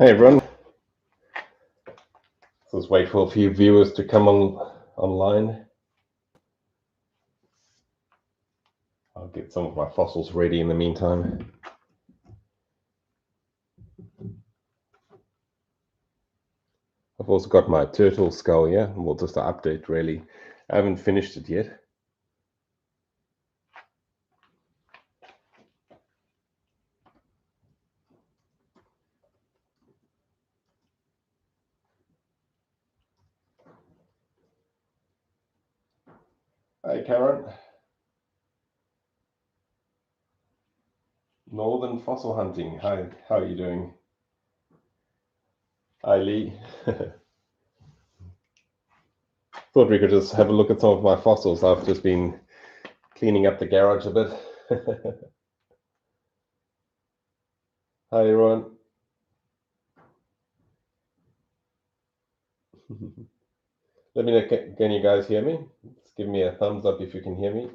Hey everyone, let's wait for a few viewers to come online. I'll get some of my fossils ready in the meantime. I've also got my turtle skull here, well, just an update really. I haven't finished it yet. Hey Karen. Northern Fossil Hunting, hi, how are you doing? Hi Lee. Thought we could just have a look at some of my fossils. I've just been cleaning up the garage a bit. Hi everyone. Let me know, can you guys hear me? Just give me a thumbs up if you can hear me,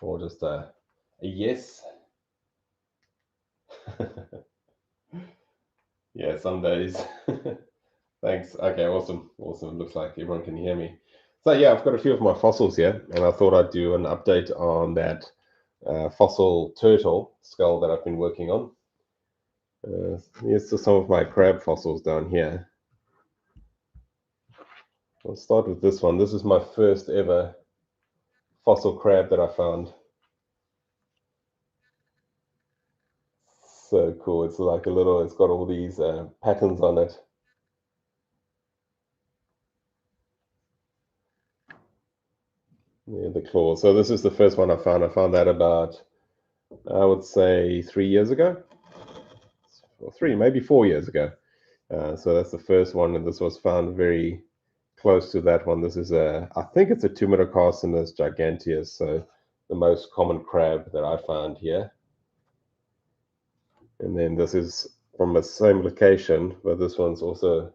or just a yes. Yeah, some days. Thanks. Okay, awesome. Awesome. Looks like everyone can hear me. So yeah, I've got a few of my fossils here, and I thought I'd do an update on that fossil turtle skull that I've been working on. Here's just some of my crab fossils down here. I'll start with this one. This is my first ever fossil crab that I found. So cool. It's like it's got all these patterns on it. Yeah, the claw. So this is the first one I found. I found that about, I would say, 3 years ago, or maybe 4 years ago. So that's the first one, and this was found very close to that one. This is I think it's a Tumidocassinus giganteus, so the most common crab that I found here. And then this is from the same location, but this one's also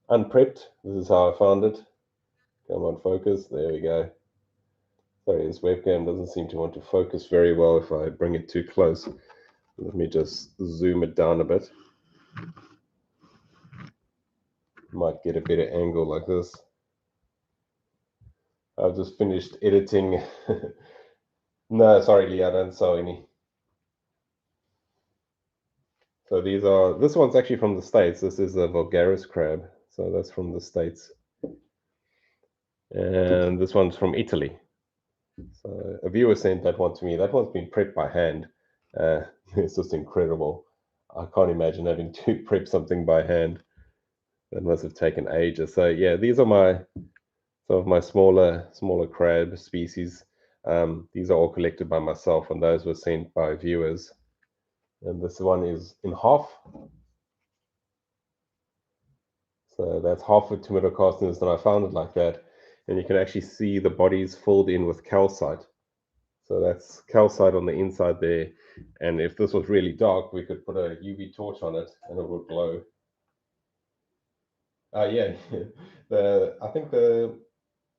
unprepped. This is how I found it. Come on, focus. There we go. Sorry, this webcam doesn't seem to want to focus very well if I bring it too close. Let me just zoom it down a bit. Might get a better angle like this. I've just finished editing. No, sorry, Lee, I don't sell any. So this one's actually from the States. This is a Vulgaris crab. So that's from the States. And this one's from Italy. So a viewer sent that one to me. That one's been prepped by hand. It's just incredible. I can't imagine having to prep something by hand. That must have taken ages. So yeah, these are some of my smaller crab species. These are all collected by myself, and those were sent by viewers. And this one is in half. So that's half a Tumidocassinus, and I found it like that. And you can actually see the bodies filled in with calcite. So that's calcite on the inside there. And if this was really dark, we could put a UV torch on it and it would glow. Yeah, I think the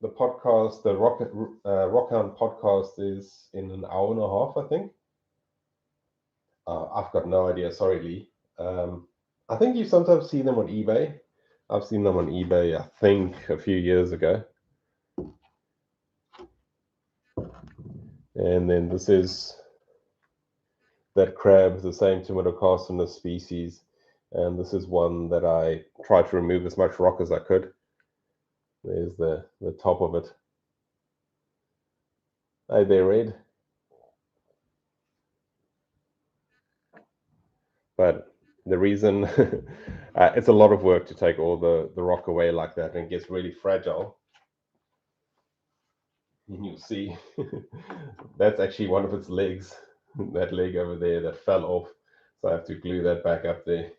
podcast, the Rockhound podcast, is in an hour and a half, I think. I've got no idea. Sorry, Lee. I think you sometimes see them on eBay. I've seen them on eBay, I think, a few years ago. And then this is that crab, the same Tumidocassinus species. And this is one that I tried to remove as much rock as I could. There's the top of it. Hey there, Red. But the reason it's a lot of work to take all the rock away like that, and it gets really fragile. And you'll see that's actually one of its legs, that leg over there that fell off. So I have to glue that back up there.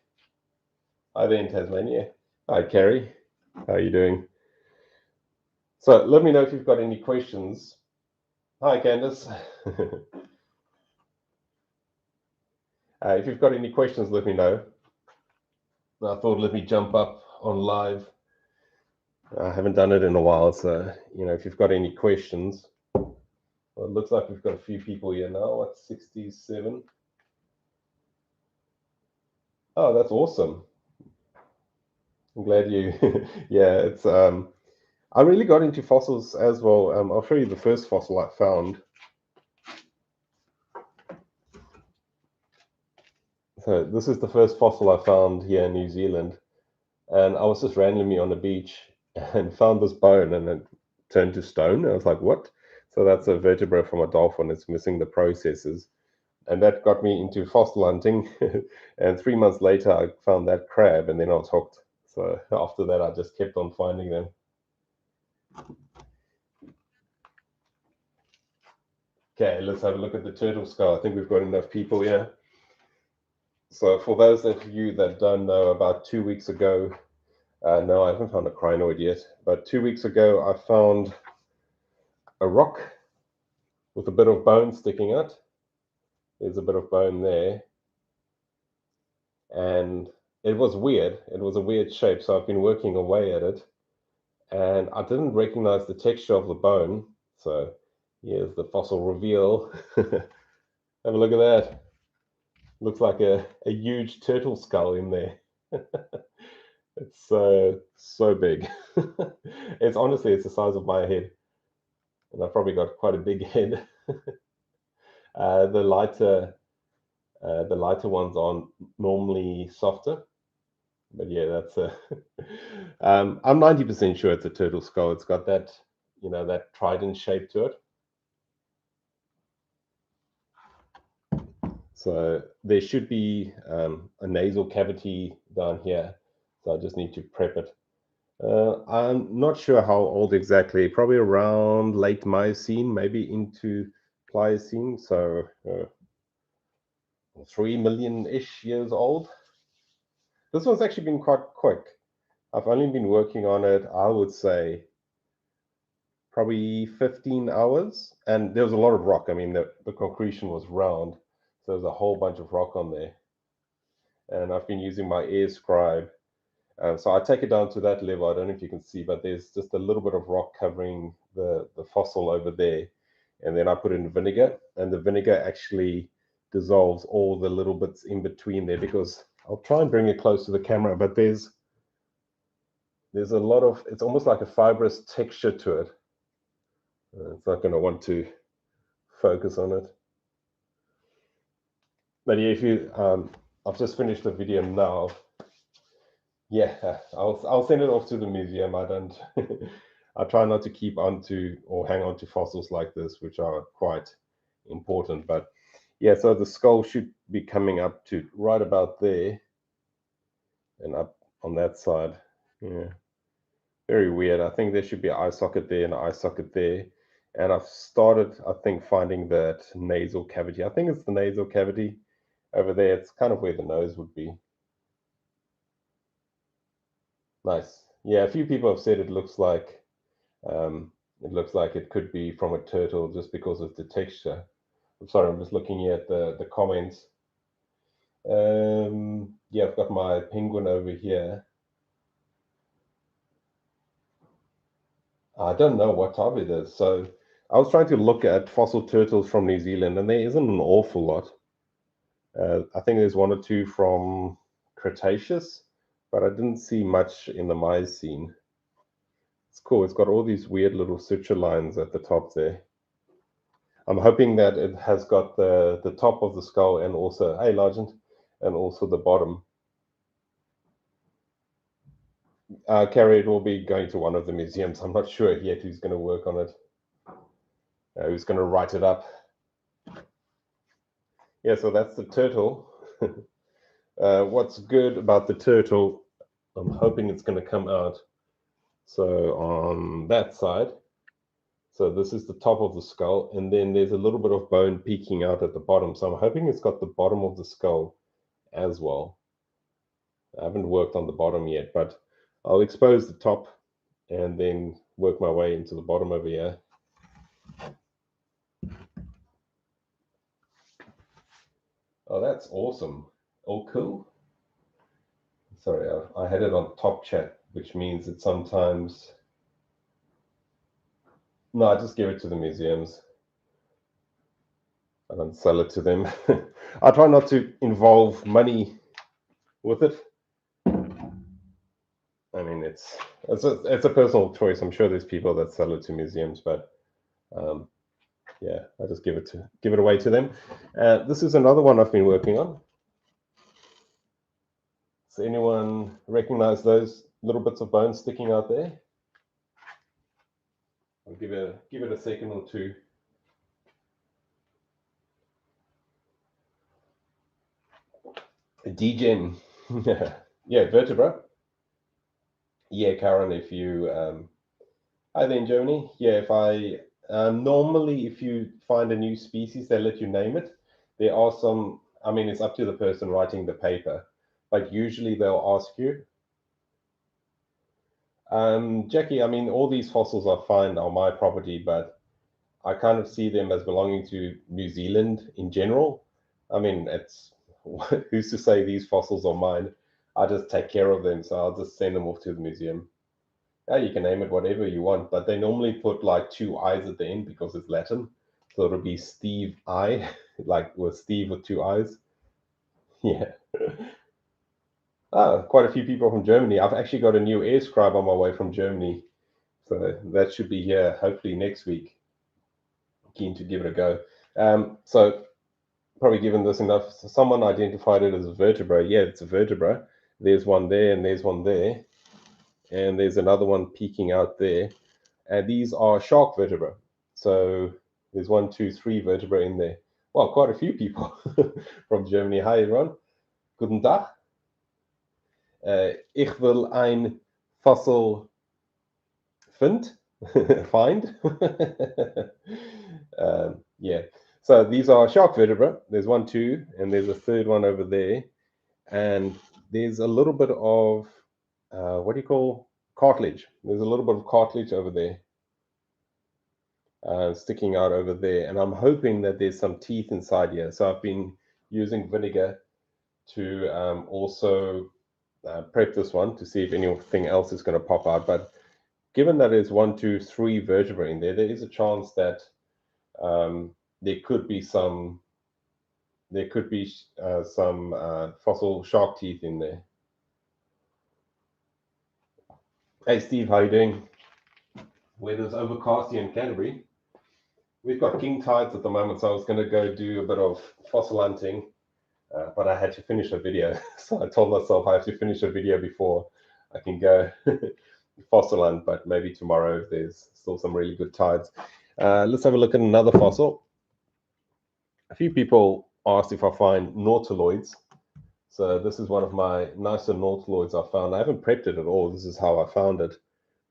Hi there in Tasmania. Hi, Carrie. How are you doing? So let me know if you've got any questions. Hi, Candice. If you've got any questions, let me know. I thought let me jump up on live. I haven't done it in a while, so if you've got any questions. Well, it looks like we've got a few people here now. What, 67? Oh, that's awesome. I'm glad you. Yeah, it's. I really got into fossils as well. I'll show you the first fossil I found. So this is the first fossil I found here in New Zealand, and I was just randomly on the beach and found this bone, and it turned to stone. I was like, "What?" So that's a vertebra from a dolphin. It's missing the processes, and that got me into fossil hunting. And 3 months later, I found that crab, and then I was hooked. So after that, I just kept on finding them. Okay, let's have a look at the turtle skull. I think we've got enough people here. So for those of you that don't know, about 2 weeks ago, no, I haven't found a crinoid yet, but 2 weeks ago, I found a rock with a bit of bone sticking out. There's a bit of bone there. And it was weird. It was a weird shape. So I've been working away at it. And I didn't recognize the texture of the bone. So here's the fossil reveal. Have a look at that. Looks like a huge turtle skull in there. It's so big. It's honestly, it's the size of my head. And I've probably got quite a big head. uh, the lighter the lighter ones are normally softer. But yeah, that's a. I'm 90% sure it's a turtle skull. It's got that, that trident shape to it. So there should be a nasal cavity down here. So I just need to prep it. I'm not sure how old exactly. Probably around late Miocene, maybe into Pliocene. So 3 million-ish years old. This one's actually been quite quick. I've only been working on it, I would say, probably 15 hours. And there was a lot of rock. I mean, the concretion was round. So there's a whole bunch of rock on there. And I've been using my air scribe. So I take it down to that level. I don't know if you can see, but there's just a little bit of rock covering the fossil over there. And then I put in vinegar, and the vinegar actually dissolves all the little bits in between there, because I'll try and bring it close to the camera, but there's a lot of, it's almost like a fibrous texture to it. It's not going to want to focus on it. But yeah, if you, I've just finished the video now. Yeah, I'll send it off to the museum. I don't, I try not to keep onto or hang on to fossils like this, which are quite important. But yeah, so the skull should be coming up to right about there and up on that side. Yeah, very weird. I think there should be an eye socket there and an eye socket there. And I've started, I think, finding that nasal cavity. I think it's the nasal cavity over there. It's kind of where the nose would be. Nice. Yeah, a few people have said it looks like it could be from a turtle just because of the texture. I'm sorry, I'm just looking here at the comments. Yeah, I've got my penguin over here. I don't know what type it is. So I was trying to look at fossil turtles from New Zealand, and there isn't an awful lot. I think there's one or two from Cretaceous, but I didn't see much in the Miocene. It's cool. It's got all these weird little suture lines at the top there. I'm hoping that it has got the top of the skull and also, hey, Largent, and also the bottom. Carrie, it will be going to one of the museums. I'm not sure yet who's going to work on it, who's going to write it up. Yeah, so that's the turtle. What's good about the turtle, I'm hoping it's going to come out. So on that side, so this is the top of the skull, and then there's a little bit of bone peeking out at the bottom. So I'm hoping it's got the bottom of the skull as well. I haven't worked on the bottom yet, but I'll expose the top and then work my way into the bottom over here. Oh, that's awesome. Oh, cool. Sorry, I had it on top chat, which means that sometimes. No, I just give it to the museums. I don't sell it to them. I try not to involve money with it. I mean, it's a personal choice. I'm sure there's people that sell it to museums, but yeah, I just give it away to them. This is another one I've been working on. Does anyone recognize those little bits of bone sticking out there? I'll give it a second or two. A degen. Yeah, vertebra. Yeah, Karen, if you hi there in Germany. Yeah, if I normally if you find a new species, they let you name it. There are some. I mean, it's up to the person writing the paper, but usually they'll ask you. Jackie, I mean, all these fossils I find are my property, but I kind of see them as belonging to New Zealand in general. I mean, it's who's to say these fossils are mine? I just take care of them, so I'll just send them off to the museum. Yeah, you can name it whatever you want, but they normally put like two eyes at the end because it's Latin. So it'll be Steve Eye, like with Steve with two eyes. Yeah. Quite a few people from Germany. I've actually got a new air scribe on my way from Germany. So that should be here hopefully next week. Keen to give it a go. So probably given this enough. So someone identified it as a vertebra. Yeah, it's a vertebra. There's one there and there's one there. And there's another one peeking out there. And these are shark vertebrae. So there's 1, 2, 3 vertebrae in there. Well, quite a few people from Germany. Hi, everyone. Guten Tag. Ich will ein Fossil find. Yeah. So these are shark vertebrae. There's 1, 2, and there's a third one over there. And there's a little bit of, what do you call cartilage? There's a little bit of cartilage over there. Sticking out over there, and I'm hoping that there's some teeth inside here. So I've been using vinegar to also prep this one to see if anything else is going to pop out. But given that there's 1, 2, 3 vertebrae in there, there is a chance that there could be some fossil shark teeth in there. Hey Steve, how you doing? Weather's overcast here in Canterbury. We've got king tides at the moment, so I was going to go do a bit of fossil hunting, but I had to finish a video. So I told myself I have to finish a video before I can go fossil hunt, but maybe tomorrow if there's still some really good tides. Let's have a look at another fossil. A few people asked if I find nautiloids. So this is one of my nicer nautiloids I found. I haven't prepped it at all. This is how I found it.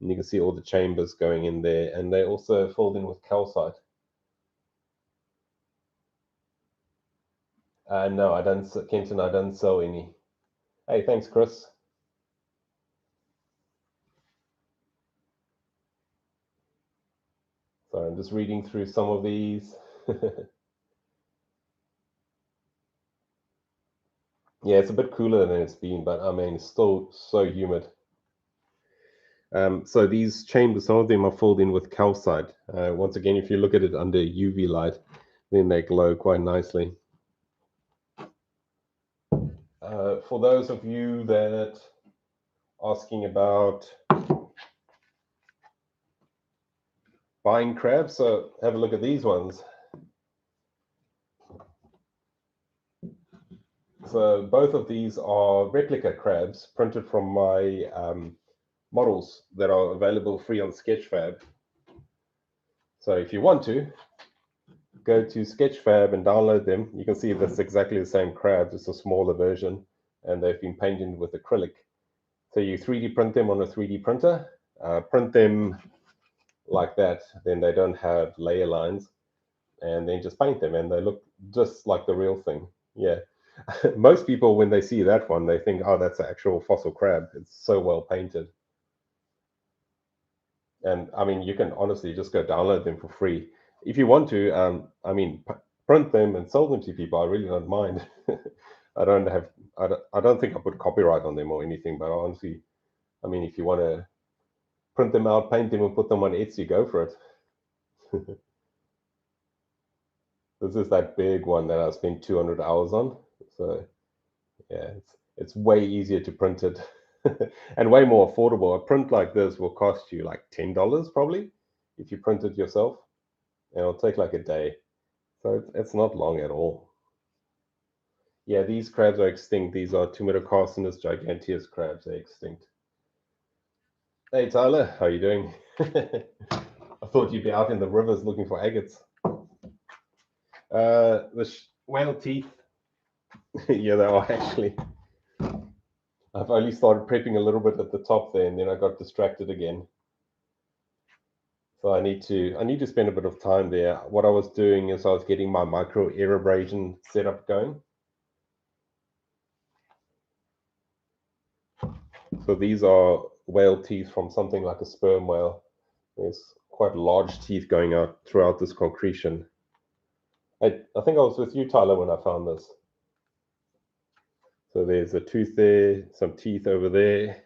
And you can see all the chambers going in there, and they also filled in with calcite. No, I don't, Kenton, I don't sell any. Hey, thanks, Chris. Sorry, I'm just reading through some of these. Yeah, it's a bit cooler than it's been, but I mean, it's still so humid. So these chambers, some of them are filled in with calcite. Once again, if you look at it under UV light, then they glow quite nicely. For those of you that are asking about buying crabs, so have a look at these ones. So both of these are replica crabs printed from my models that are available free on Sketchfab. So if you want to, go to Sketchfab and download them. You can see that's exactly the same crab, just a smaller version, and they've been painted with acrylic. So you 3D print them on a 3D printer, print them like that, then they don't have layer lines, and then just paint them, and they look just like the real thing. Yeah. Most people, when they see that one, they think, oh, that's an actual fossil crab. It's so well painted. And I mean, you can honestly just go download them for free. If you want to, I mean, print them and sell them to people. I really don't mind. I don't think I put copyright on them or anything, but honestly, I mean, if you want to print them out, paint them, and put them on Etsy, go for it. This is that big one that I spent 200 hours on. So yeah, It's way easier to print it and way more affordable. A print like this will cost you like $10 probably if you print it yourself, and it'll take like a day. So it's not long at all. Yeah, these crabs are extinct. These are Tumidocarcinus giganteus crabs. They're extinct. Hey Tyler, how you doing? I thought you'd be out in the rivers looking for agates. The whale teeth. Yeah, they are actually. I've only started prepping a little bit at the top there, and then I got distracted again. So I need to spend a bit of time there. What I was doing is I was getting my micro air abrasion setup going. So these are whale teeth from something like a sperm whale. There's quite large teeth going out throughout this concretion. I think I was with you, Tyler, when I found this. So there's a tooth there, some teeth over there.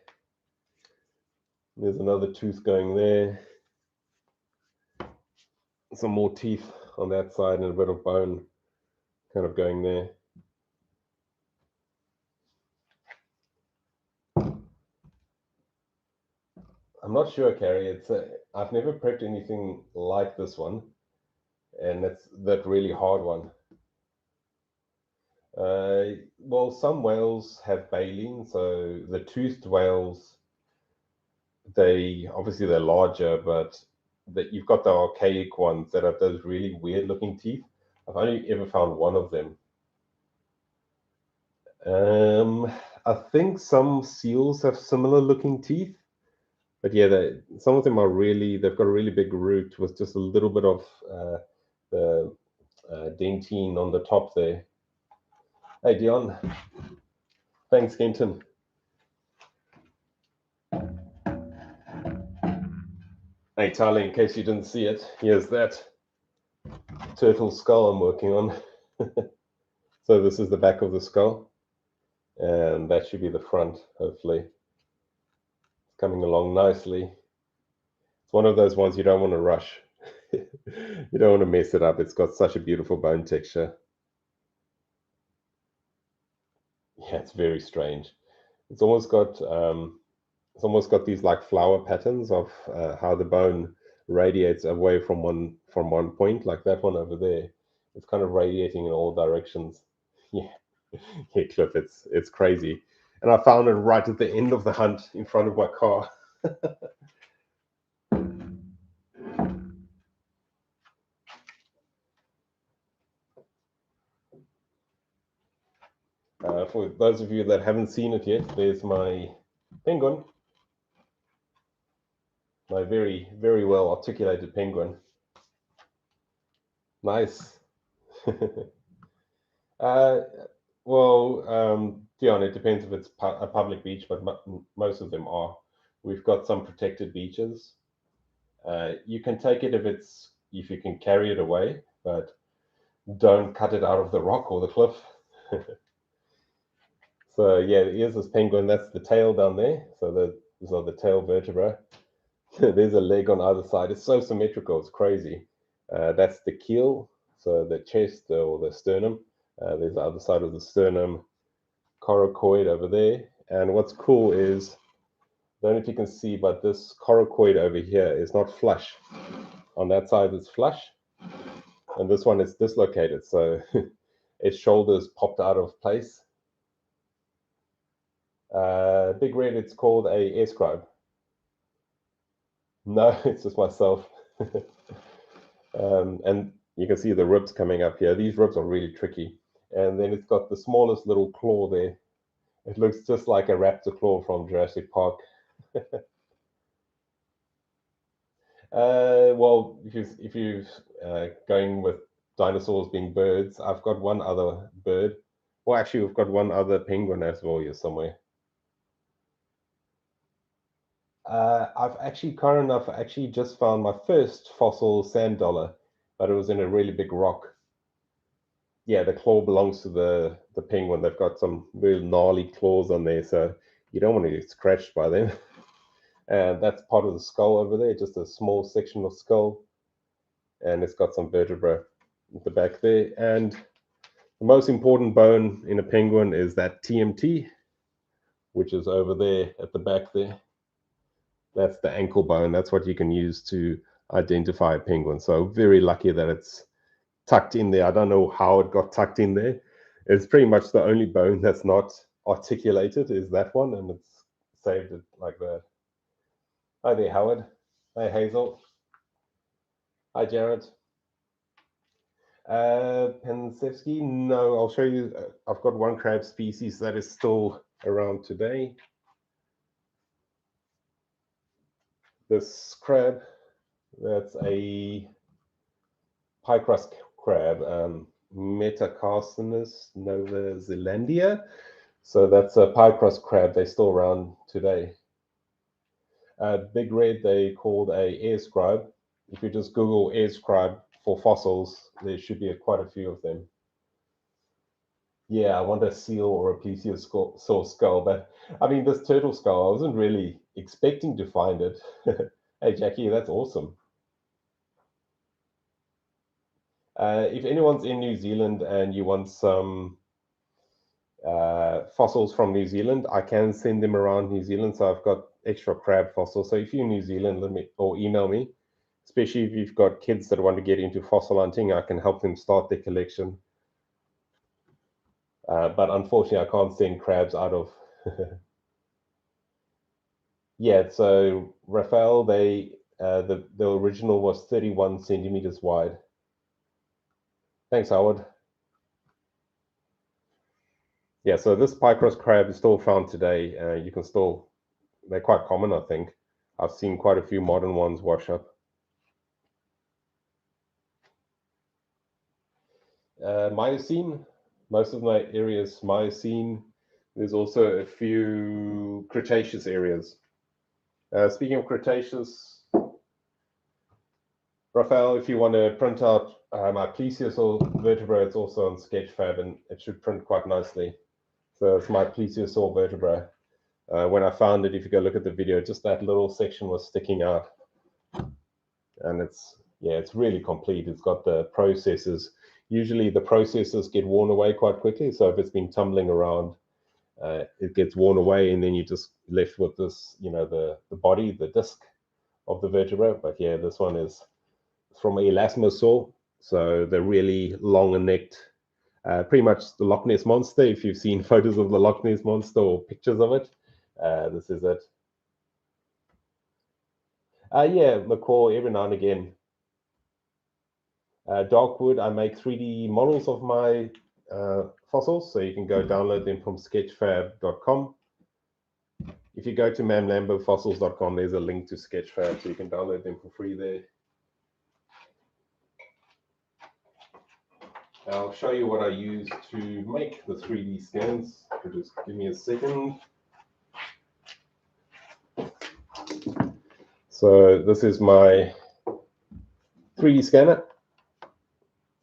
There's another tooth going there. Some more teeth on that side and a bit of bone kind of going there. I'm not sure, Carrie. I've never prepped anything like this one, and it's that really hard one. Well, some whales have baleen, so the toothed whales, they're larger, but you've got the archaic ones that have those really weird looking teeth. I've only ever found one of them. I think some seals have similar looking teeth, but yeah, some of them they've got a really big root with just a little bit of the dentine on the top there. Hey, Dion. Thanks, Kenton. Hey, Tyler, in case you didn't see it, here's that turtle skull I'm working on. So this is the back of the skull, and that should be the front, hopefully. It's coming along nicely. It's one of those ones you don't want to rush. You don't want to mess it up. It's got such a beautiful bone texture. Yeah, it's very strange. It's almost got these like flower patterns of how the bone radiates away from one point, like that one over there. It's kind of radiating in all directions. Yeah, yeah, Cliff, it's crazy. And I found it right at the end of the hunt in front of my car. For those of you that haven't seen it yet, there's my penguin, my very, very well articulated penguin. Nice. Well, Dion, it depends if it's a public beach, but most of them are. We've got some protected beaches. You can take it if you can carry it away, but don't cut it out of the rock or the cliff. So yeah, here's this penguin. That's the tail down there. So these are the tail vertebrae. There's a leg on either side. It's so symmetrical. It's crazy. That's the keel. So the chest or the sternum. There's the other side of the sternum. Coracoid over there. And what's cool is, I don't know if you can see, but this coracoid over here is not flush. On that side, it's flush. And this one is dislocated. So its shoulders popped out of place. Big Red, it's called a air scribe. No, it's just myself. And you can see the ribs coming up here. These ribs are really tricky. And then it's got the smallest little claw there. It looks just like a raptor claw from Jurassic Park. Well, if you going with dinosaurs being birds, I've got one other bird. Well, actually, we've got one other penguin as well here somewhere. I've actually, Karen, I've actually just found my first fossil sand dollar, but it was in a really big rock. Yeah, the claw belongs to the penguin. They've got some real gnarly claws on there, so you don't want to get scratched by them. And that's part of the skull over there, just a small section of skull, and it's got some vertebra at the back there. And the most important bone in a penguin is that TMT. which is over there at the back there. That's the ankle bone. That's what you can use to identify a penguin. So very lucky that it's tucked in there. I don't know how it got tucked in there. It's pretty much the only bone that's not articulated is that one, and it's saved it like that. Hi there, Howard. Hi, Hazel. Hi, Jared. Pensevsky, no, I'll show you. I've got one crab species that is still around today. This crab, that's a pie crust crab, Metacarcinus novazelandia. So that's a pie crust crab. They're still around today. Big red, they called a air scribe. If you just Google air scribe for fossils, there should be quite a few of them. Yeah, I want a seal or a plesiosaur skull, but I mean, this turtle skull, I wasn't really expecting to find it. Hey, Jackie, that's awesome. If anyone's in New Zealand and you want some fossils from New Zealand, I can send them around New Zealand. So I've got extra crab fossils. So if you're in New Zealand, let me or email me, especially if you've got kids that want to get into fossil hunting, I can help them start their collection. But unfortunately, I can't send crabs out of. Yeah, so Raphael, the original was 31 centimeters wide. Thanks, Howard. Yeah, so this pie-crust crab is still found today. You can still, they're quite common, I think. I've seen quite a few modern ones wash up. Miocene, most of my areas Miocene. There's also a few Cretaceous areas. Speaking of Cretaceous, Raphael, if you want to print out my plesiosaur vertebra, it's also on Sketchfab and it should print quite nicely. So it's my plesiosaur vertebra. When I found it, if you go look at the video, just that little section was sticking out. And it's really complete. It's got the processes. Usually the processes get worn away quite quickly. So if it's been tumbling around, it gets worn away and then you're just left with this, the body, the disc of the vertebra. But yeah, this one is from Elasmosaur. So they're really long and necked. Pretty much the Loch Ness Monster. If you've seen photos of the Loch Ness Monster or pictures of it, this is it. Yeah, macaw every now and again. Darkwood, I make 3D models of my fossils, so you can go download them from sketchfab.com. If you go to mamlambofossils.com, there's a link to Sketchfab, so you can download them for free there. I'll show you what I use to make the 3D scans. Just give me a second. So this is my 3D scanner.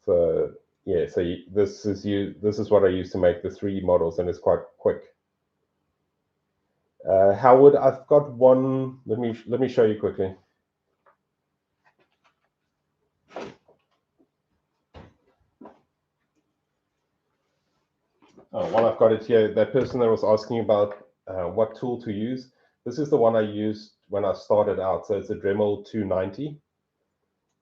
So yeah, so this is what I use to make the 3D models, and it's quite quick. Howard, I've got one. Let me show you quickly. While I've got it here, that person that was asking about what tool to use, this is the one I used when I started out. So it's a Dremel 290.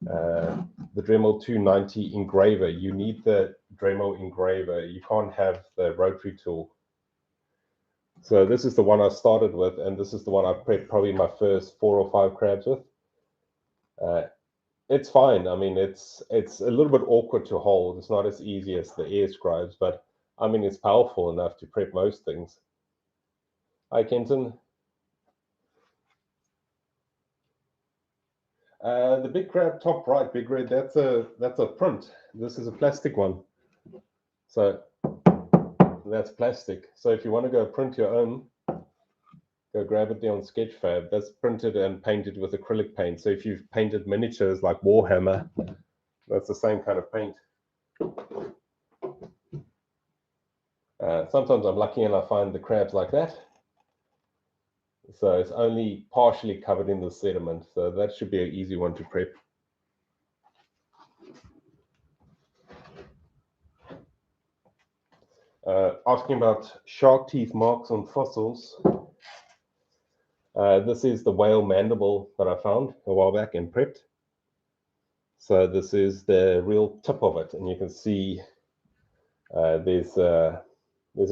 The Dremel 290 engraver. You need the Dremel engraver. You can't have the rotary tool. So this is the one I started with, and this is the one I prepped probably my first 4 or 5 crabs with. It's fine. I mean, it's a little bit awkward to hold. It's not as easy as the air scribes, but I mean, it's powerful enough to prep most things. Hi, Kenton. The big crab top right, big red. That's a print. This is a plastic one. So that's plastic. So if you want to go print your own, go grab it there on Sketchfab. That's printed and painted with acrylic paint. So if you've painted miniatures like Warhammer, that's the same kind of paint. Sometimes I'm lucky and I find the crabs like that. So it's only partially covered in the sediment. So that should be an easy one to prep. Asking about shark teeth marks on fossils. This is the whale mandible that I found a while back and prepped. So this is the real tip of it, and you can see there's a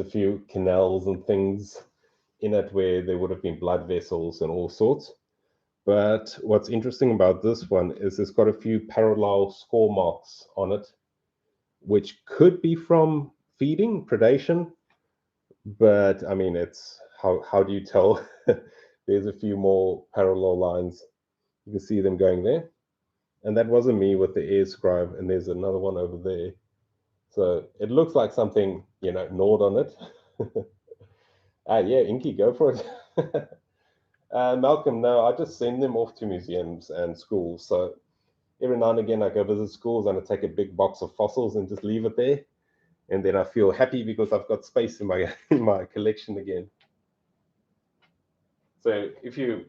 few canals and things in it where there would have been blood vessels and all sorts. But what's interesting about this one is it's got a few parallel score marks on it, which could be from feeding, predation. But I mean, it's how do you tell? There's a few more parallel lines. You can see them going there. And that wasn't me with the air scribe. And there's another one over there. So it looks like something, gnawed on it. Yeah, Inky, go for it. Malcolm, no, I just send them off to museums and schools. So every now and again, I go visit schools and I take a big box of fossils and just leave it there. And then I feel happy because I've got space in my in my collection again. So if you're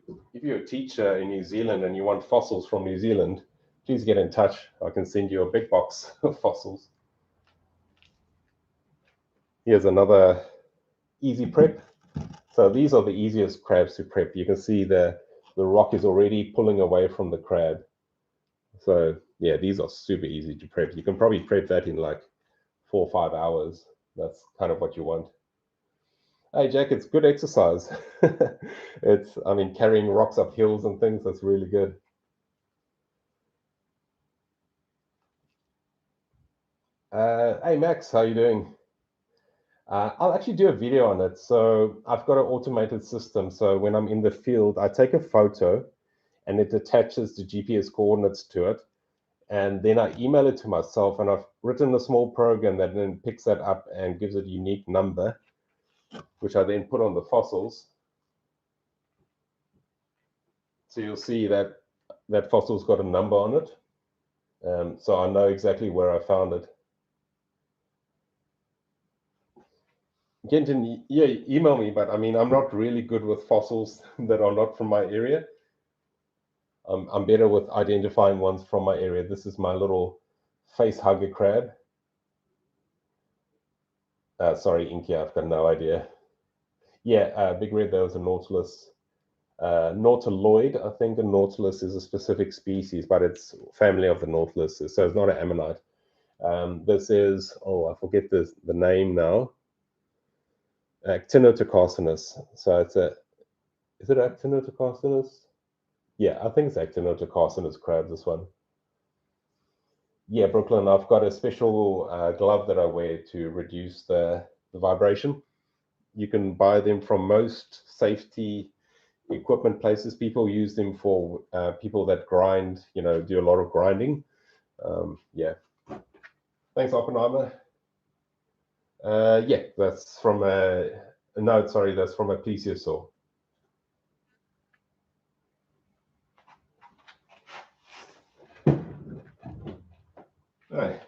a teacher in New Zealand and you want fossils from New Zealand, please get in touch. I can send you a big box of fossils. Here's another easy prep. So these are the easiest crabs to prep. You can see the rock is already pulling away from the crab. So yeah, these are super easy to prep. You can probably prep that in like 4 or 5 hours. That's kind of what you want. Hey Jack, it's good exercise. I mean, carrying rocks up hills and things, that's really good. Hey Max, how you doing? I'll actually do a video on it. So I've got an automated system. So when I'm in the field, I take a photo and it attaches the GPS coordinates to it. And then I email it to myself, and I've written a small program that then picks that up and gives it a unique number, which I then put on the fossils. So you'll see that that fossil's got a number on it. So I know exactly where I found it. Kenton, yeah, email me, but I mean, I'm not really good with fossils that are not from my area. I'm better with identifying ones from my area. This is my little face hugger crab. Sorry, Inky, I've got no idea. Yeah, Big Red, there was a nautilus. Nautiloid, I think a nautilus is a specific species, but it's family of the nautilus, so it's not an ammonite. This is, I forget the name now. Actinotocarcinus. So is it Actinotocarcinus? Yeah, I think it's Actinotocarcinus crab, this one. Yeah, Brooklyn, I've got a special glove that I wear to reduce the vibration. You can buy them from most safety equipment places. People use them for people that grind, do a lot of grinding. Yeah. Thanks, Oppenheimer. Yeah, that's from that's from a plesiosaur. Right.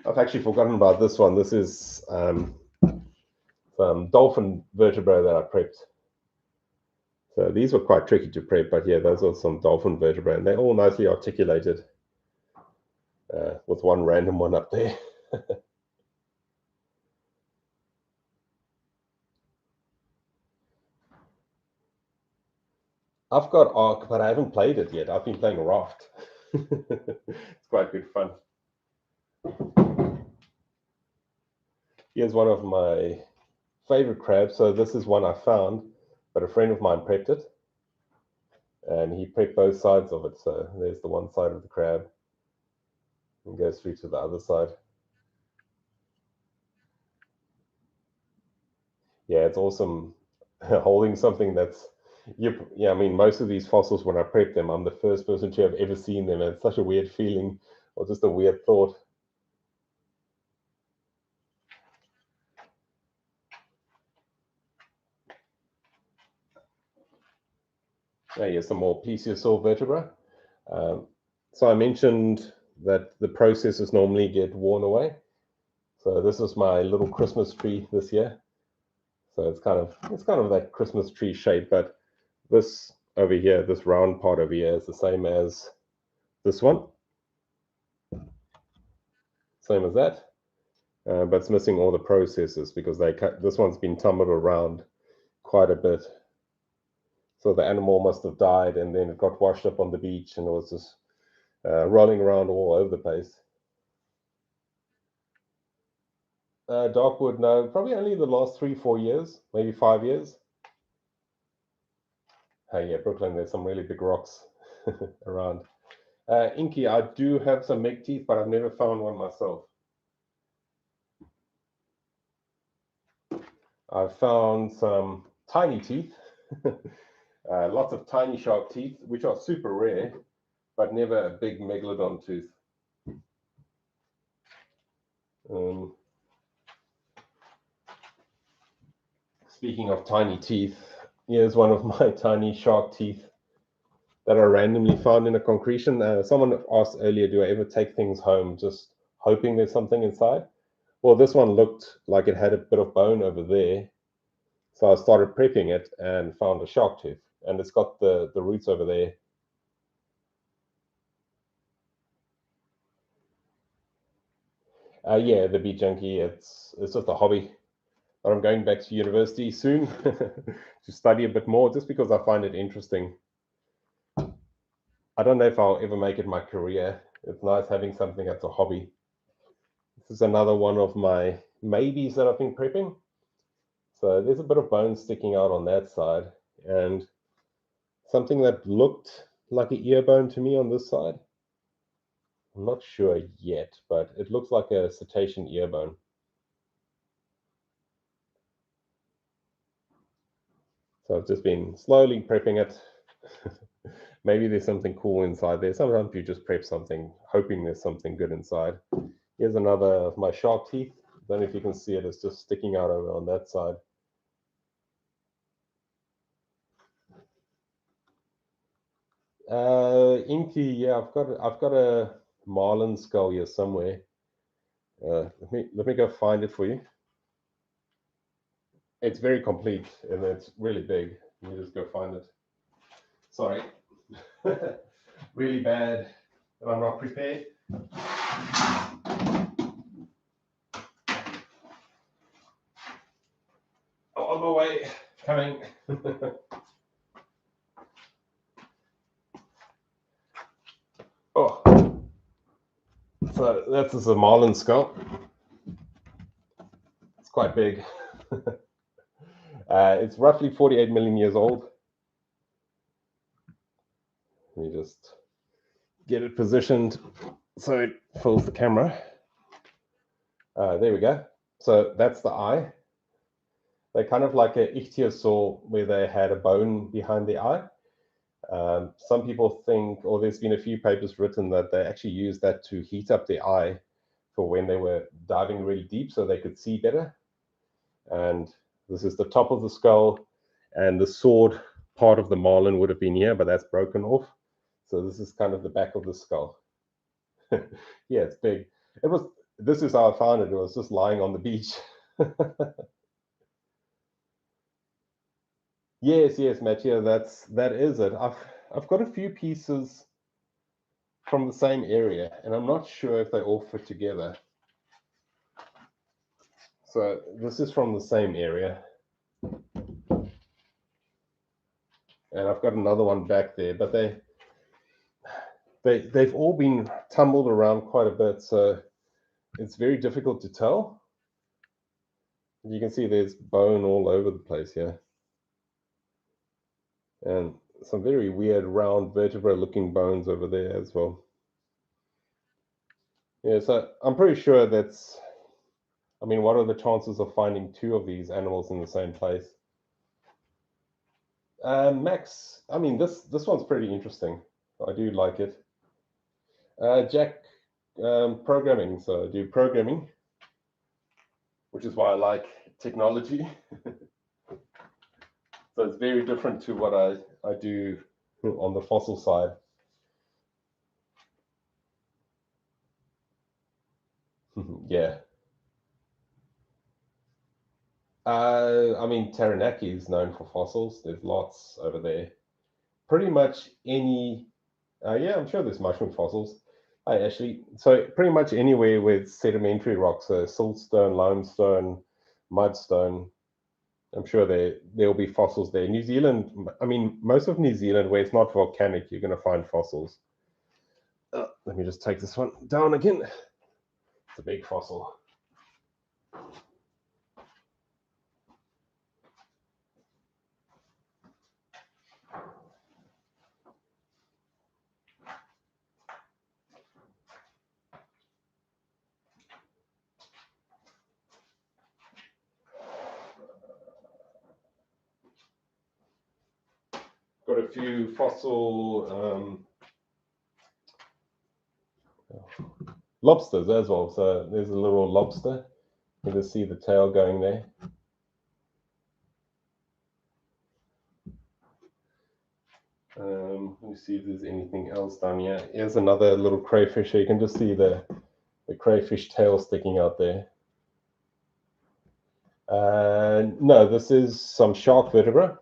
I've actually forgotten about this one. This is some dolphin vertebrae that I prepped. So these were quite tricky to prep, but yeah, those are some dolphin vertebrae, and they're all nicely articulated with one random one up there. I've got Ark, but I haven't played it yet. I've been playing Raft. It's quite good fun. Here's one of my favorite crabs. So this is one I found, but a friend of mine prepped it. And he prepped both sides of it. So there's the one side of the crab and goes through to the other side. Yeah, it's awesome holding something that's, yeah, I mean, most of these fossils, when I prep them, I'm the first person to have ever seen them. And it's such a weird feeling or just a weird thought. Here's some more plesiosaur vertebra. So I mentioned that the processes normally get worn away. So this is my little Christmas tree this year. So it's kind of that Christmas tree shape, but this over here, this round part over here, is the same as this one. Same as that. but it's missing all the processes because this one's been tumbled around quite a bit. So the animal must have died and then it got washed up on the beach and it was just rolling around all over the place. Darkwood, no, probably only the last 3-4 years, maybe 5 years. Yeah, Brooklyn, there's some really big rocks around. Inky, I do have some meg teeth, but I've never found one myself. I've found some tiny teeth, lots of tiny sharp teeth, which are super rare, but never a big megalodon tooth. Speaking of tiny teeth, here's one of my tiny shark teeth that I randomly found in a concretion. Someone asked earlier, do I ever take things home just hoping there's something inside? Well, this one looked like it had a bit of bone over there. So I started prepping it and found a shark tooth. And it's got the roots over there. Yeah, the beach junkie, it's just a hobby. But I'm going back to university soon to study a bit more just because I find it interesting. I don't know if I'll ever make it my career. It's nice having something that's a hobby. This is another one of my maybes that I've been prepping. So there's a bit of bone sticking out on that side and something that looked like an ear bone to me on this side. I'm not sure yet, but it looks like a cetacean ear bone. So I've just been slowly prepping it. Maybe there's something cool inside there. Sometimes you just prep something, hoping there's something good inside. Here's another of my shark teeth. I don't know if you can see it. It's just sticking out over on that side. Inky, yeah, I've got a marlin skull here somewhere. Let me go find it for you. It's very complete and it's really big. Let me just go find it. Sorry. Really bad that I'm not prepared. On my way, coming. Oh, so that's just a marlin skull. It's quite big. It's roughly 48 million years old. Let me just get it positioned so it fills the camera. There we go. So that's the eye. They're kind of like an ichthyosaur where they had a bone behind the eye. Some people think, or there's been a few papers written that they actually used that to heat up the eye for when they were diving really deep so they could see better. And this is the top of the skull, and the sword part of the marlin would have been here, but that's broken off. So this is kind of the back of the skull. Yeah, it's big. This is how I found it. It was just lying on the beach. Yes, Mattia, that is it. I've got a few pieces from the same area, and I'm not sure if they all fit together. So this is from the same area. And I've got another one back there, but they've all been tumbled around quite a bit, so it's very difficult to tell. You can see there's bone all over the place here. And some very weird round vertebra looking bones over there as well. Yeah, so I'm pretty sure what are the chances of finding two of these animals in the same place? Max, this one's pretty interesting. I do like it. Jack, programming. So I do programming, which is why I like technology. So it's very different to what I do on the fossil side. Yeah. Taranaki is known for fossils. There's lots over there. Pretty much any, yeah, I'm sure there's mushroom fossils. So pretty much anywhere with sedimentary rocks, so siltstone, limestone, mudstone, I'm sure there'll be fossils there. New Zealand, I mean, most of New Zealand where it's not volcanic, you're going to find fossils. Let me just take this one down again. It's a big fossil. Got a few fossil lobsters as well. So there's a little lobster. You can see the tail going there. Let me see if there's anything else down here. Here's another little crayfish. You can just see the crayfish tail sticking out there. No, this is some shark vertebra.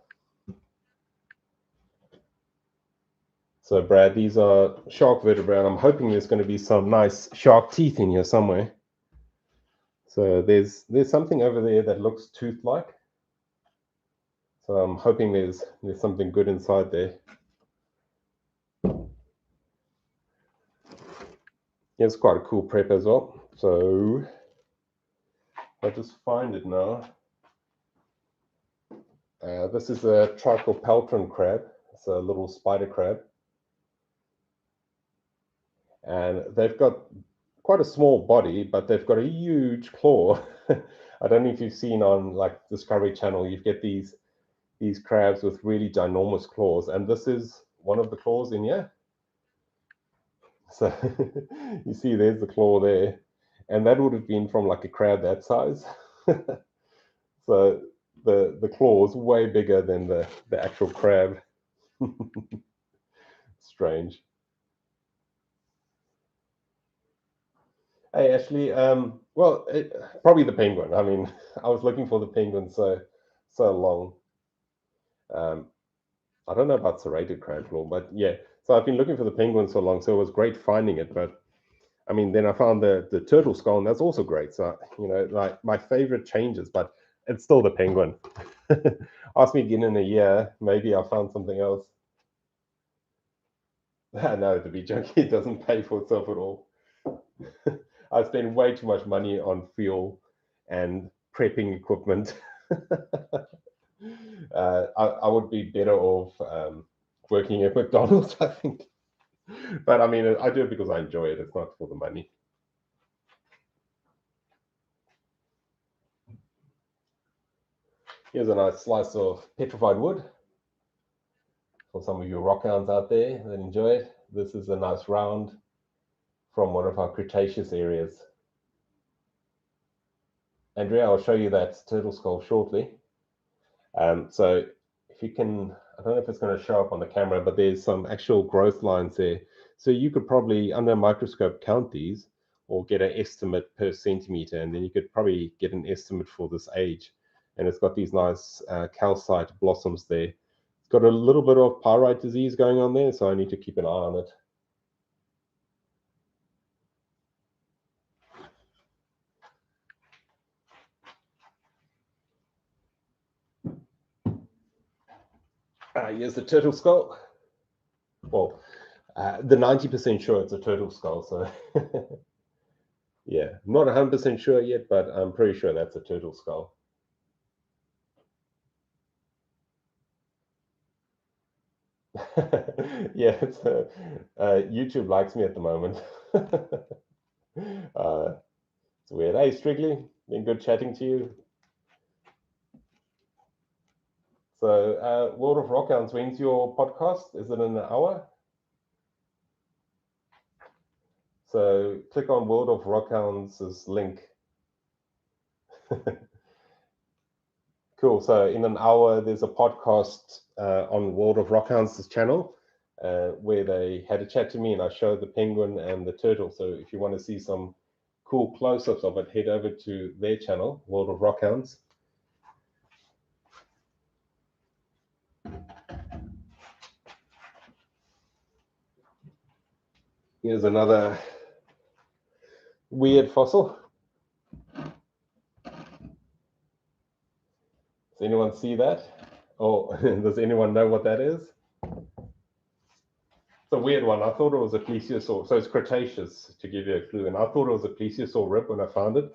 So Brad, these are shark vertebrae, and I'm hoping there's going to be some nice shark teeth in here somewhere. So there's something over there that looks tooth-like. So I'm hoping there's something good inside there. It's quite a cool prep as well. So I'll just find it now. This is a Trichopeltron crab. It's a little spider crab. And they've got quite a small body, but they've got a huge claw. I don't know if you've seen on like Discovery Channel, you get these crabs with really ginormous claws, and this is one of the claws in here. So you see there's the claw there, and that would have been from like a crab that size. So the claw is way bigger than the actual crab. Strange. Hey, Ashley. Well, probably the penguin. I mean, I was looking for the penguin so long. I don't know about serrated crab claw, but yeah. So I've been looking for the penguin so long, so it was great finding it. But I mean, then I found the turtle skull, and that's also great. So like my favorite changes, but it's still the penguin. Ask me again in a year, maybe I found something else. No, to be junkie, it doesn't pay for itself at all. I spend way too much money on fuel and prepping equipment. I would be better off working at McDonald's, I think. But I mean, I do it because I enjoy it. It's not for the money. Here's a nice slice of petrified wood for some of you rock hounds out there that enjoy it. This is a nice round from one of our Cretaceous areas. Andrea, I'll show you that turtle skull shortly. So if you can, I don't know if it's going to show up on the camera, but there's some actual growth lines there. So you could probably, under a microscope, count these or get an estimate per centimeter, and then you could probably get an estimate for this age. And it's got these nice calcite blossoms there. It's got a little bit of pyrite disease going on there, so I need to keep an eye on it. Here's the turtle skull. Well, the 90% sure it's a turtle skull, so yeah, not 100% sure yet, but I'm pretty sure that's a turtle skull. Yeah, it's YouTube likes me at the moment. It's weird. Hey, Strictly, been good chatting to you. So, World of Rockhounds, when's your podcast? Is it in an hour? So, click on World of Rockhounds' link. Cool. So, in an hour, there's a podcast on World of Rockhounds' channel where they had a chat to me, and I showed the penguin and the turtle. So, if you want to see some cool close-ups of it, head over to their channel, World of Rockhounds. Here's another weird fossil. Does anyone see that? Oh, does anyone know what that is? It's a weird one. I thought it was a plesiosaur. So it's Cretaceous, to give you a clue. And I thought it was a plesiosaur rib when I found it.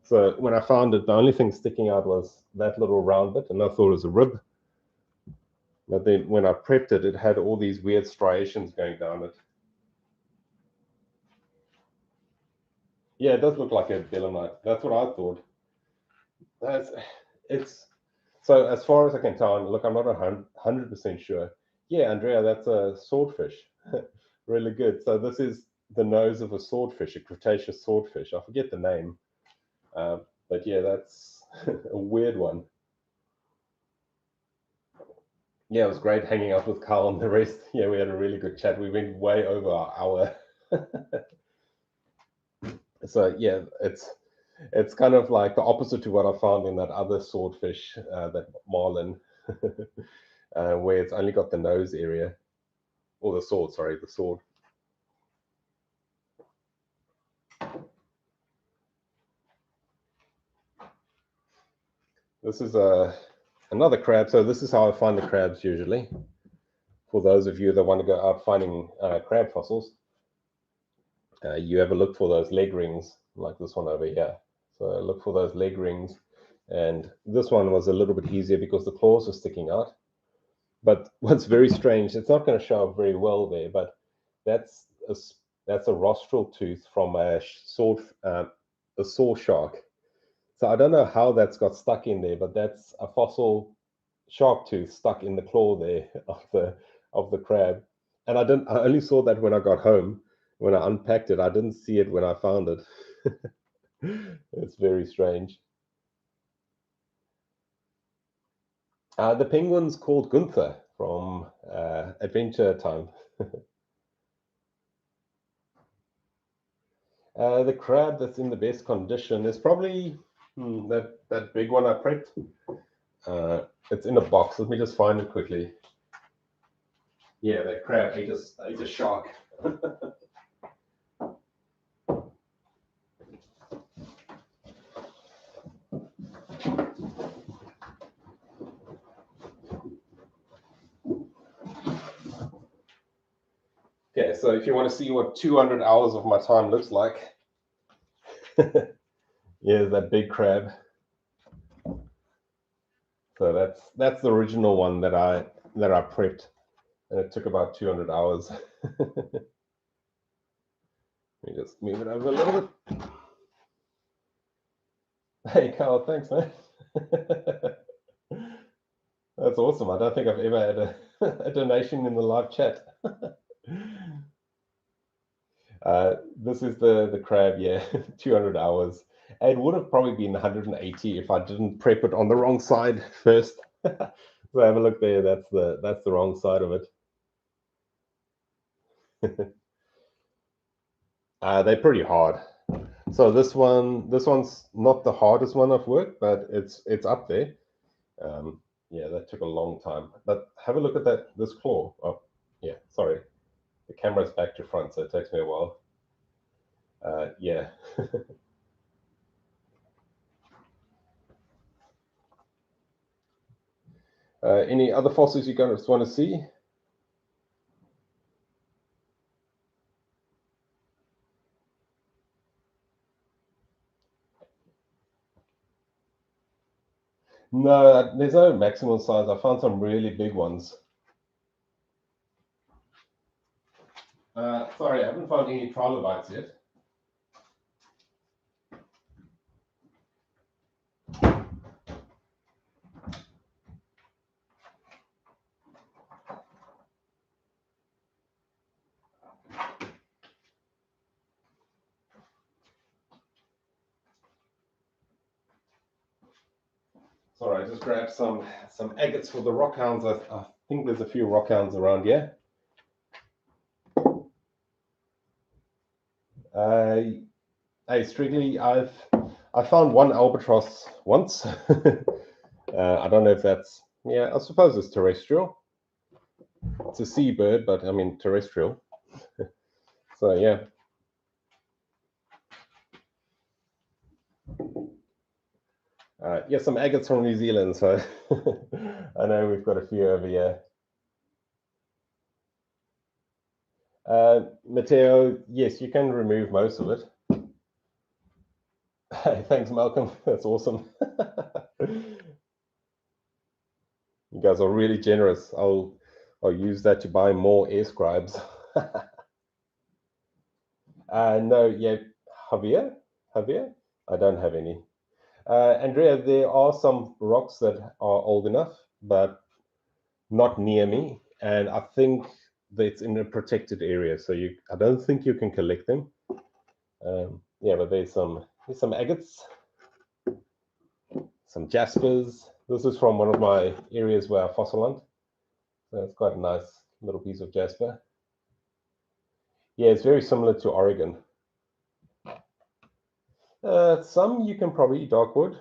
So when I found it, the only thing sticking out was that little round bit, and I thought it was a rib. But then when I prepped it, it had all these weird striations going down it. Yeah, it does look like a belemnite. That's what I thought. It's so as far as I can tell. Look, I'm not 100% sure. Yeah, Andrea, that's a swordfish. Really good. So this is the nose of a swordfish, a Cretaceous swordfish. I forget the name, but yeah, that's a weird one. Yeah, it was great hanging out with Carl and the rest. Yeah, we had a really good chat. We went way over our hour. So yeah, it's kind of like the opposite to what I found in that other swordfish, that marlin, where it's only got the nose area, or the sword. Sorry, the sword. This is another crab. So this is how I find the crabs usually. For those of you that want to go out finding crab fossils, you have a look for those leg rings, like this one over here. So look for those leg rings. And this one was a little bit easier because the claws are sticking out. But what's very strange, it's not going to show up very well there, but that's a rostral tooth from a saw shark. So I don't know how that's got stuck in there, but that's a fossil shark tooth stuck in the claw there of the crab. And I only saw that when I got home. When I unpacked it, I didn't see it when I found it. It's very strange. The penguin's called Gunther from Adventure Time. The crab that's in the best condition is probably that big one I prepped. It's in a box. Let me just find it quickly. Yeah, that crab ate a shark. Okay, so if you want to see what 200 hours of my time looks like, yeah, that big crab. So that's the original one that I prepped, and it took about 200 hours. Let me just move it over a little bit. Hey, Carl, thanks, man. That's awesome. I don't think I've ever had a donation in the live chat. This is the crab, yeah, 200 hours. It would have probably been 180 if I didn't prep it on the wrong side first. So have a look there. That's the wrong side of it. They're pretty hard. So this one's not the hardest one I've worked, but it's up there. Yeah, that took a long time. But have a look at this claw. Oh, yeah, sorry. The camera's back to front, so it takes me a while. Yeah. Any other fossils you guys want to see? No, there's no maximum size. I found some really big ones. Sorry, I haven't found any trilobites yet. Sorry, I just grabbed some agates for the rockhounds. I think there's a few rockhounds around here. Hey, Strictly, I found one albatross once. I don't know if that's, yeah, I suppose it's terrestrial. It's a seabird, but I mean terrestrial. So yeah. Yeah, some agates from New Zealand. So I know we've got a few over here. Matteo, yes, you can remove most of it. Thanks, Malcolm. That's awesome. You guys are really generous. I'll use that to buy more air scribes. No, yeah, Javier, I don't have any. Andrea, there are some rocks that are old enough, but not near me, and I think that it's in a protected area, so I don't think you can collect them. Yeah, but there's some agates, some jaspers. This is from one of my areas where I fossil hunt, so it's quite a nice little piece of jasper. Yeah, it's very similar to Oregon. Some you can probably dark wood,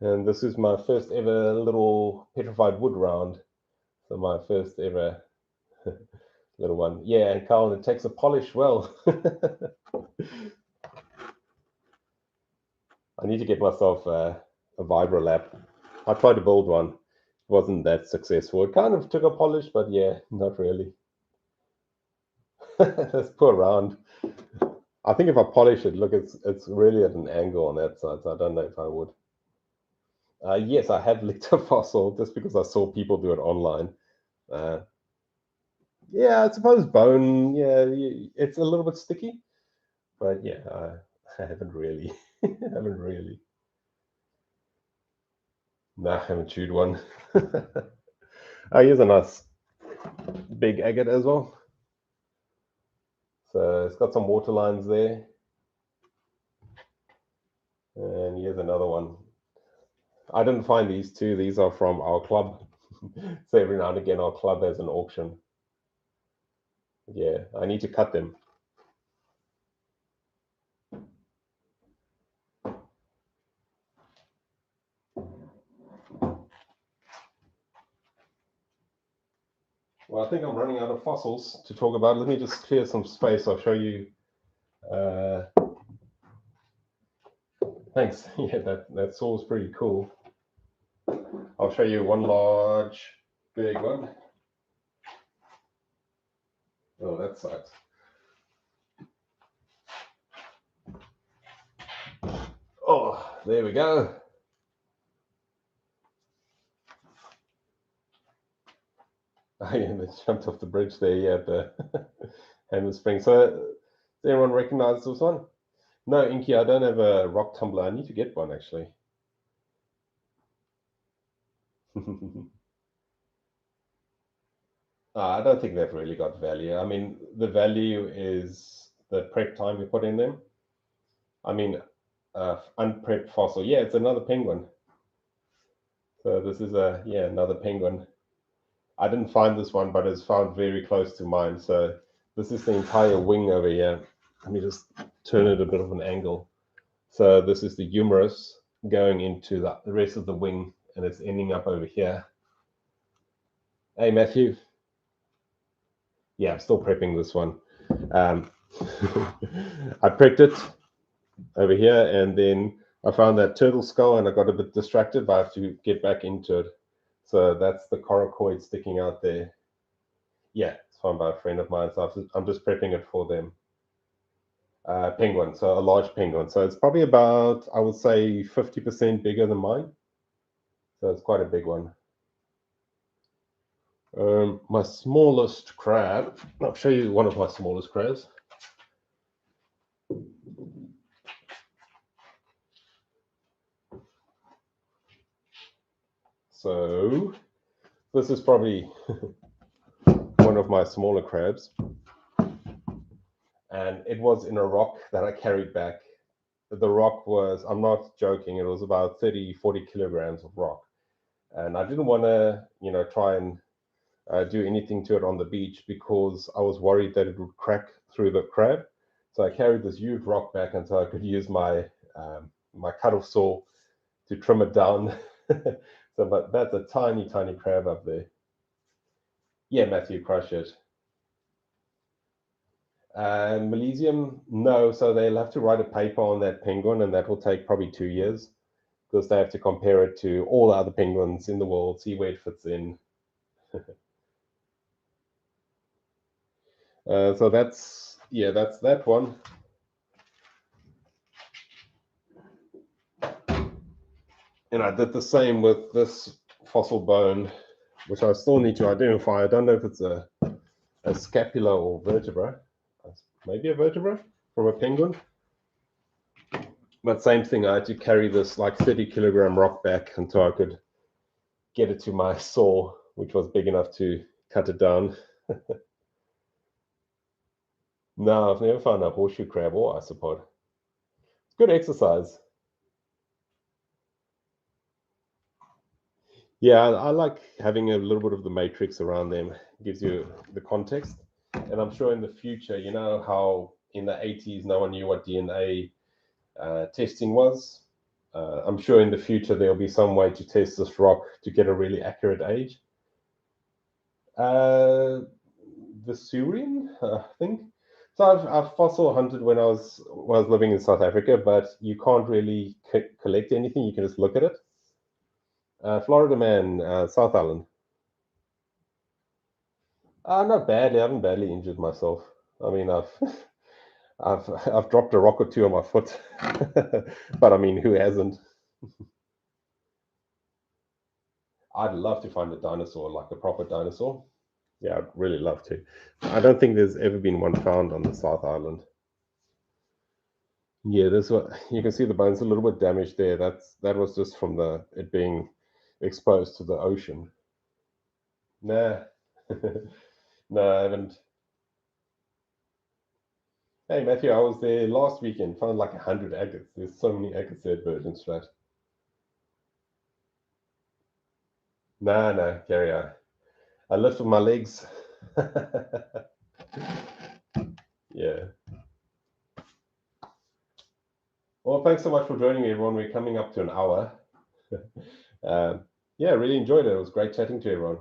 and this is my first ever little petrified wood round. So my first ever little one. Yeah, and Carl, it takes a polish well. I need to get myself a Vibrolab. I tried to build one. It wasn't that successful. It kind of took a polish, but yeah, not really. That's poor round. I think if I polish it, look, it's really at an angle on that side, so I don't know if I would. Yes, I have licked a fossil just because I saw people do it online. Uh, yeah, I suppose bone. Yeah, it's a little bit sticky, but yeah, I haven't really, haven't really. No, I haven't chewed one. Oh, here's a nice big agate as well. So it's got some water lines there. And here's another one. I didn't find these two. These are from our club. So every now and again, our club has an auction. Yeah, I need to cut them. Well, I think I'm running out of fossils to talk about. Let me just clear some space. I'll show you. Uh, thanks. Yeah, that saw is pretty cool. I'll show you one large, big one. Oh, that sucks. Oh, there we go. I jumped off the bridge there. Yeah, the Hammer Spring. So, does anyone recognize this one? No, Inky, I don't have a rock tumbler. I need to get one actually. I don't think they've really got value. I mean, the value is the prep time you put in them. I mean, unprepped fossil. Yeah, it's another penguin. So this is another penguin. I didn't find this one, but it's found very close to mine. So this is the entire wing over here. Let me just turn it a bit of an angle. So this is the humerus going into the rest of the wing, and it's ending up over here. Hey, Matthew. Yeah, I'm still prepping this one. I prepped it over here, and then I found that turtle skull, and I got a bit distracted, but I have to get back into it. So that's the coracoid sticking out there. Yeah, it's found by a friend of mine. So I'm just prepping it for them. Penguin, so a large penguin. So it's probably about, I would say, 50% bigger than mine. So it's quite a big one. My smallest crab, I'll show you one of my smallest crabs. So this is probably one of my smaller crabs. And it was in a rock that I carried back. The rock was, I'm not joking, it was about 30, 40 kilograms of rock. And I didn't want to, try and do anything to it on the beach because I was worried that it would crack through the crab. So I carried this huge rock back until I could use my my cut-off saw to trim it down. So, but that's a tiny, tiny crab up there. Yeah, Matthew, crush it. Milesium, no. So they'll have to write a paper on that penguin, and that will take probably 2 years because they have to compare it to all the other penguins in the world, see where it fits in. So that's that one. And I did the same with this fossil bone, which I still need to identify. I don't know if it's a scapula or vertebra, maybe a vertebra from a penguin. But same thing, I had to carry this like 30-kilogram rock back until I could get it to my saw, which was big enough to cut it down. No, I've never found a horseshoe crab or isopod. It's good exercise. Yeah, I like having a little bit of the matrix around them. It gives you the context. And I'm sure in the future, you know how in the 80s no one knew what DNA testing was. I'm sure in the future there'll be some way to test this rock to get a really accurate age. Vesurian, I think. So I've fossil hunted when I was living in South Africa, but you can't really collect anything. You can just look at it. Florida man, South Island. Not badly. I haven't badly injured myself. I mean, I've dropped a rock or two on my foot, but I mean, who hasn't? I'd love to find a dinosaur, like a proper dinosaur. Yeah, I'd really love to. I don't think there's ever been one found on the South Island. Yeah, this what you can see the bones a little bit damaged there. That was just from it being exposed to the ocean. Nah, no, I haven't. Hey Matthew, I was there last weekend. Found like 100 agates. There's so many agates there at Virgin Nah, no, carry on. I lift with my legs. Yeah. Well, thanks so much for joining me, everyone. We're coming up to an hour. Yeah, really enjoyed it. It was great chatting to everyone.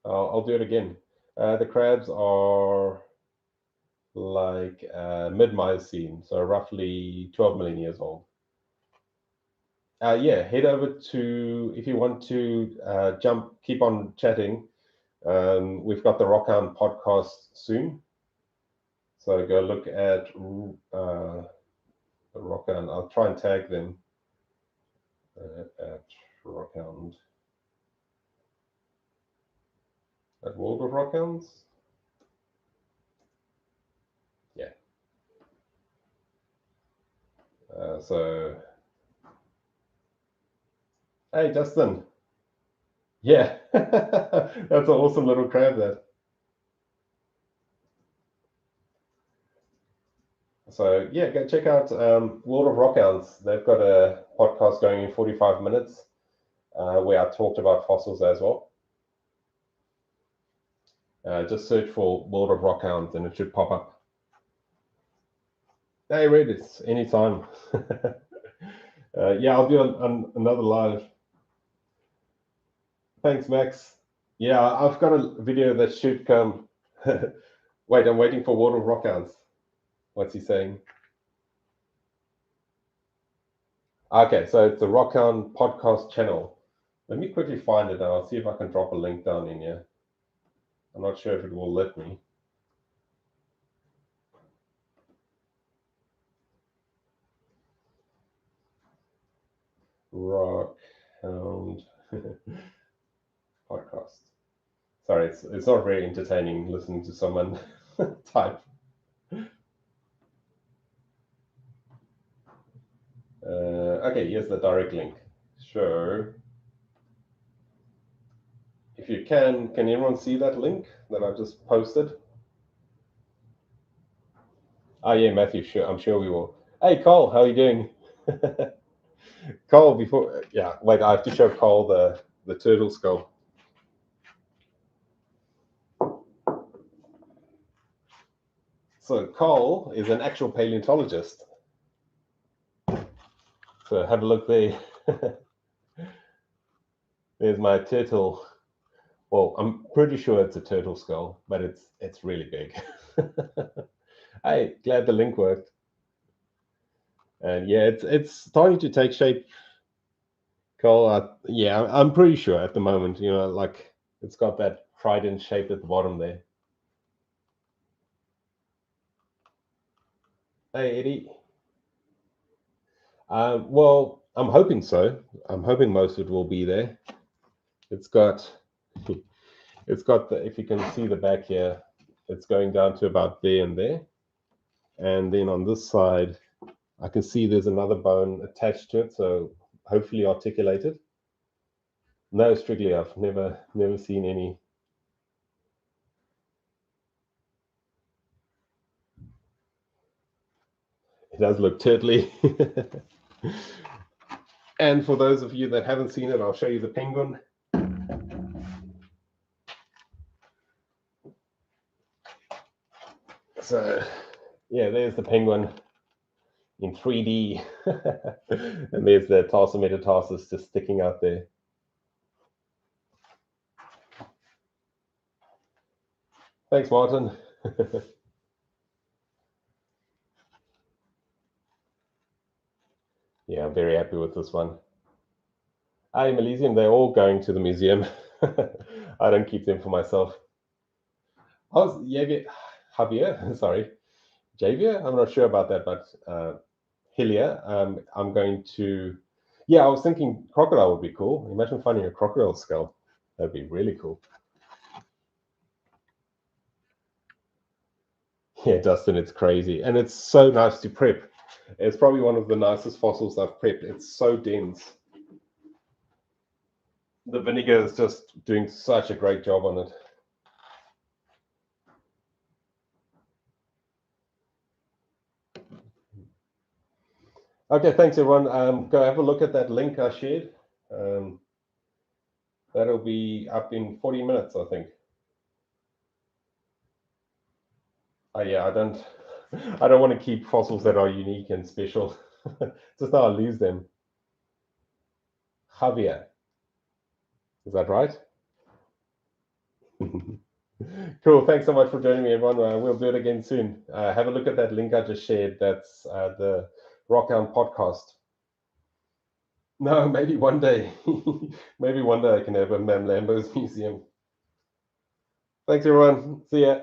I'll do it again. The crabs are like mid-Miocene, so roughly 12 million years old. Yeah, head over to, if you want to keep on chatting, we've got the Rockhound podcast soon. So go look at the Rockhound. I'll try and tag them at Rockhound. At World of Rockhounds? Yeah. So, hey, Justin. Yeah, that's an awesome little crab there. So yeah, go check out World of Rockhounds. They've got a podcast going in 45 minutes where I talked about fossils as well. Just search for World of Rockhounds and it should pop up. Hey, Red, it's anytime. Yeah, I'll do another live. Thanks, Max. Yeah, I've got a video that should come. Wait, I'm waiting for World of Rockhounds. What's he saying? Okay, so it's the Rockhound podcast channel. Let me quickly find it and I'll see if I can drop a link down in here. I'm not sure if it will let me. Rockhound podcast. Sorry, it's not very entertaining listening to someone type. Okay, here's the direct link. Sure. If you can everyone see that link that I've just posted? Oh yeah, Matthew, sure, I'm sure we will. Hey Cole, how are you doing? Cole, wait, I have to show Cole the turtle skull. So Cole is an actual paleontologist. So have a look there. There's my turtle. Well, I'm pretty sure it's a turtle skull, but it's really big. Hey, glad the link worked. And yeah, it's starting to take shape. Cole, yeah, I'm pretty sure at the moment, like it's got that trident shape at the bottom there. Hey, Eddie. Well, I'm hoping so. I'm hoping most of it will be there. It's got, it's got the, if you can see the back here, it's going down to about there and there. And then on this side, I can see there's another bone attached to it, so hopefully articulated. No, strictly, I've never seen any. It does look turtly. And for those of you that haven't seen it, I'll show you the penguin. So, yeah, there's the penguin in 3D. And there's the tarsometatarsals just sticking out there. Thanks, Martin. Yeah, I'm very happy with this one. Hey, Malaysian, they're all going to the museum. I don't keep them for myself. How's Javier? Sorry, Javier? I'm not sure about that, but Hilia, I'm going to. Yeah, I was thinking crocodile would be cool. Imagine finding a crocodile skull. That'd be really cool. Yeah, Dustin, it's crazy. And it's so nice to prep. It's probably one of the nicest fossils I've prepped. It's so dense. The vinegar is just doing such a great job on it. Okay, thanks everyone. Go have a look at that link I shared. That'll be up in 40 minutes, I think. Yeah, I don't want to keep fossils that are unique and special. Just now I lose them. Javier, is that right? Cool. Thanks so much for joining me, everyone. We'll do it again soon. Have a look at that link I just shared. That's the Rockhound podcast. No, maybe one day. Maybe one day I can have a Mam Lambo's museum. Thanks, everyone. See ya.